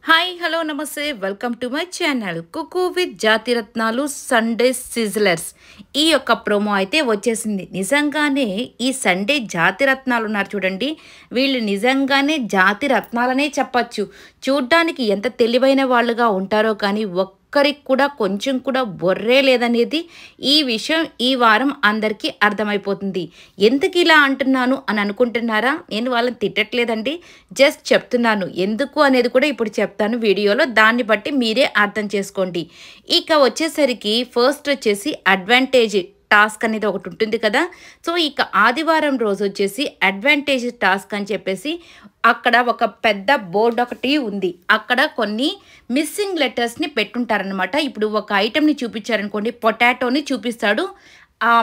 Hi hello నమస్తే welcome to my channel కుకు with Jathiratnalu Sunday sizzlers. ఈ యొక్క ప్రోమో అయితే వచ్చేసింది. నిజంగానే ఈ సండే జాతిరత్నాలు ఉన్నారు చూడండి, వీళ్ళు నిజంగానే జాతిరత్నాలనే చెప్పచ్చు. చూడ్డానికి ఎంత తెలివైన వాళ్ళుగా ఉంటారో కానీ ఒక్కరికి కూడా కొంచెం కూడా బొర్రే లేదనేది ఈ విషయం ఈ వారం అందరికీ అర్థమైపోతుంది. ఎందుకు ఇలా అంటున్నాను అని అనుకుంటున్నారా? నేను వాళ్ళని తిట్టట్లేదండి, జస్ట్ చెప్తున్నాను. ఎందుకు అనేది కూడా ఇప్పుడు చెప్తాను వీడియోలో, దాన్ని బట్టి మీరే అర్థం చేసుకోండి. ఇక వచ్చేసరికి ఫస్ట్ వచ్చేసి అడ్వాంటేజ్ టాస్క్ అనేది ఒకటి ఉంటుంది కదా. సో ఇక ఆదివారం రోజు వచ్చేసి అడ్వాంటేజ్ టాస్క్ అని చెప్పేసి అక్కడ ఒక పెద్ద బోర్డు ఒకటి ఉంది. అక్కడ కొన్ని మిస్సింగ్ లెటర్స్ని పెట్టుంటారనమాట. ఇప్పుడు ఒక ఐటెంని చూపించారనుకోండి, పొటాటోని చూపిస్తాడు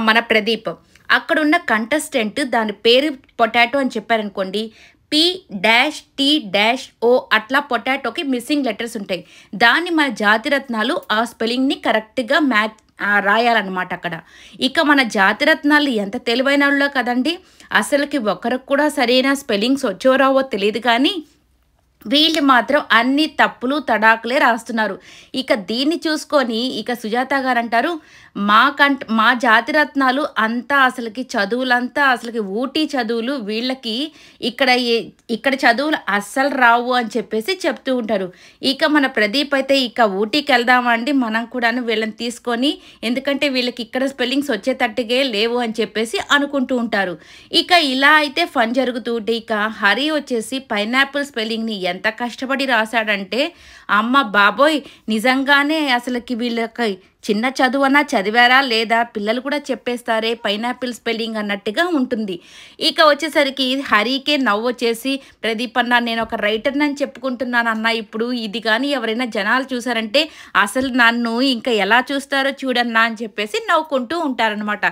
మన ప్రదీప్. అక్కడ ఉన్న కంటెస్టెంట్ దాని పేరు పొటాటో అని చెప్పారనుకోండి, P-T-O అట్లా పొటాటోకి మిస్సింగ్ లెటర్స్ ఉంటాయి. దాన్ని మన జాతిరత్నాలు ఆ స్పెల్లింగ్ని కరెక్ట్గా రాయాలన్నమాట అక్కడ. ఇక మన జాతిరత్నాలు ఎంత తెలివైన వాళ్ళో కదండి, అసలుకి ఒకరికి కూడా సరైన స్పెల్లింగ్స్ వచ్చో రావో తెలియదు కానీ వీళ్ళు మాత్రం అన్ని తప్పులు తడాకులే రాస్తున్నారు. ఇక దీన్ని చూసుకొని ఇక సుజాత గారు అంటారు, మా జాతిరత్నాలు అంతా అసలుకి చదువులంతా అసలుకి ఊటీ చదువులు, వీళ్ళకి ఇక్కడ చదువులు అస్సలు రావు అని చెప్పేసి చెప్తూ ఉంటారు. ఇక మన ప్రదీప్ అయితే ఇక ఊటీకి వెళ్దామండి మనం కూడాను వీళ్ళని తీసుకొని, ఎందుకంటే వీళ్ళకి ఇక్కడ స్పెల్లింగ్స్ వచ్చేటట్టుగా లేవు అని చెప్పేసి అనుకుంటూ ఉంటారు. ఇక ఇలా అయితే ఫన్ జరుగుతూ ఉంటే ఇక హరి వచ్చేసి పైనాపిల్ స్పెల్లింగ్ని ఎంత కష్టపడి రాశాడంటే, అమ్మ బాబోయ్, నిజంగానే అసలుకి వీళ్ళకి చిన్న చదువన్నా చదివారా లేదా, పిల్లలు కూడా చెప్పేస్తారే పైనాపిల్ స్పెల్లింగ్ అన్నట్టుగా ఉంటుంది. ఇక వచ్చేసరికి హరికే నవ్వు వచ్చేసి, ప్రదీప్ అన్న నేను ఒక రైటర్ని అని చెప్పుకుంటున్నాను అన్న, ఇప్పుడు ఇది కానీ ఎవరైనా జనాలు చూసారంటే అసలు నన్ను ఇంకా ఎలా చూస్తారో చూడన్నా అని చెప్పేసి నవ్వుకుంటూ ఉంటారనమాట.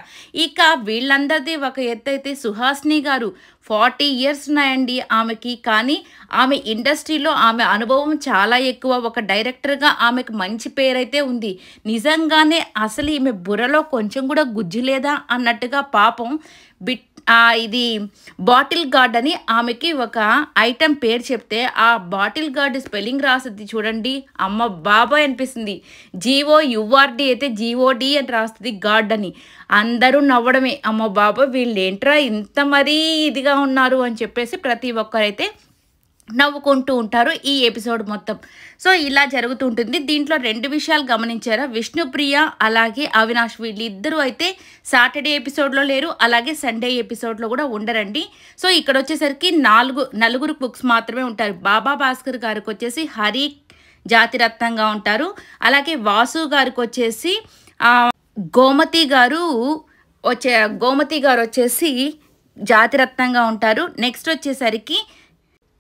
ఇక వీళ్ళందరిది ఒక ఎత్తు అయితే సుహాసిని గారు 40 years ఉన్నాయండి ఆమెకి, కానీ ఆమె ఇండస్ట్రీలో ఆమె అనుభవం చాలా ఎక్కువ. ఒక డైరెక్టర్గా ఆమెకు మంచి పేరైతే ఉంది. నిజంగానే అసలు ఈమె బుర్రలో కొంచెం కూడా గుజ్జు లేదా అన్నట్టుగా పాపం ఇది బాటిల్ గార్డ్ అని ఆమెకి ఒక ఐటెం పేరు చెప్తే ఆ బాటిల్ గార్డ్ స్పెల్లింగ్ రాస్తుంది చూడండి, అమ్మ బాబాయ్ అనిపిస్తుంది. GOURD అయితే GOD అని రాస్తుంది గార్డ్ అని. అందరూ నవ్వడమే, అమ్మ బాబాయ్ వీళ్ళు ఏంట్రా ఇంత మరీ ఇదిగా ఉన్నారు అని చెప్పేసి ప్రతి ఒక్కరైతే నవ్వుకుంటూ ఉంటారు ఈ ఎపిసోడ్ మొత్తం. సో ఇలా జరుగుతూ ఉంటుంది. దీంట్లో 2 విషయాలు గమనించారా, విష్ణుప్రియ అలాగే అవినాష్ వీళ్ళిద్దరూ అయితే సాటర్డే ఎపిసోడ్లో లేరు, అలాగే సండే ఎపిసోడ్లో కూడా ఉండరండి. సో ఇక్కడ వచ్చేసరికి నలుగురు కుక్స్ మాత్రమే ఉంటారు. బాబా భాస్కర్ గారికి వచ్చేసి హరి జాతిరత్నంగా ఉంటారు, అలాగే వాసు గారికి వచ్చేసి గోమతి గారు వచ్చేసి జాతిరత్నంగా ఉంటారు. నెక్స్ట్ వచ్చేసరికి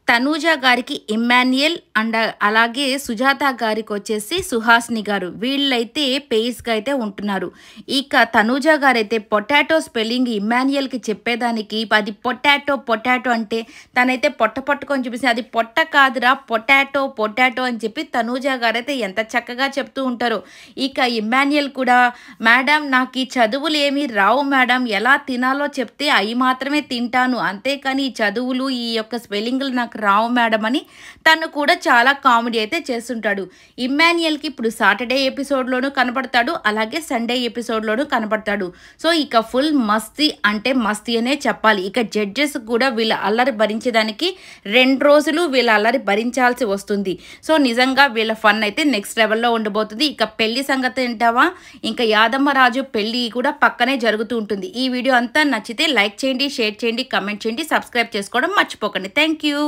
తనూజ గారికి ఇమ్మాన్యుయల్ అండ్ అలాగే సుజాత గారికి వచ్చేసి సుహాసిని గారు, వీళ్ళైతే పేస్గా అయితే ఉంటున్నారు. ఇక తనూజ గారు అయితే పొటాటో స్పెల్లింగ్ ఇమ్మాన్యుయల్కి చెప్పేదానికి అది పొటాటో అంటే తనైతే పట్టుకొని చూపిస్తే అది పొట్ట కాదురా పొటాటో అని చెప్పి తనూజ గారు అయితే ఎంత చక్కగా చెప్తూ ఉంటారో. ఇక ఇమ్మాన్యుయల్ కూడా, మేడం నాకు ఈ చదువులు ఏమీ రావు మేడం, ఎలా తినాలో చెప్తే అవి మాత్రమే తింటాను, అంతేకాని ఈ చదువులు ఈ యొక్క స్పెల్లింగ్లు నాకు రావు మేడం అని తను కూడా చాలా కామెడీ అయితే చేస్తుంటాడు. ఇమ్మాన్యుయల్కి ఇప్పుడు సాటర్డే ఎపిసోడ్లోనూ కనపడతాడు, అలాగే సండే ఎపిసోడ్లోనూ కనపడతాడు. సో ఇక ఫుల్ మస్తీ అంటే మస్తీ అనే చెప్పాలి. ఇక జడ్జెస్ కూడా వీళ్ళ అల్లరి భరించేదానికి 2 రోజులు వీళ్ళ అల్లరి భరించాల్సి వస్తుంది. సో నిజంగా వీళ్ళ ఫన్ అయితే నెక్స్ట్ లెవెల్లో ఉండబోతుంది. ఇక పెళ్లి సంగతి ఏంటావా, ఇంకా యాదమ్మరాజు పెళ్లి కూడా పక్కనే జరుగుతూ ఉంటుంది. ఈ వీడియో అంతా నచ్చితే లైక్ చేయండి, షేర్ చేయండి, కమెంట్ చేయండి, సబ్స్క్రైబ్ చేసుకోవడం మర్చిపోకండి. Thank you.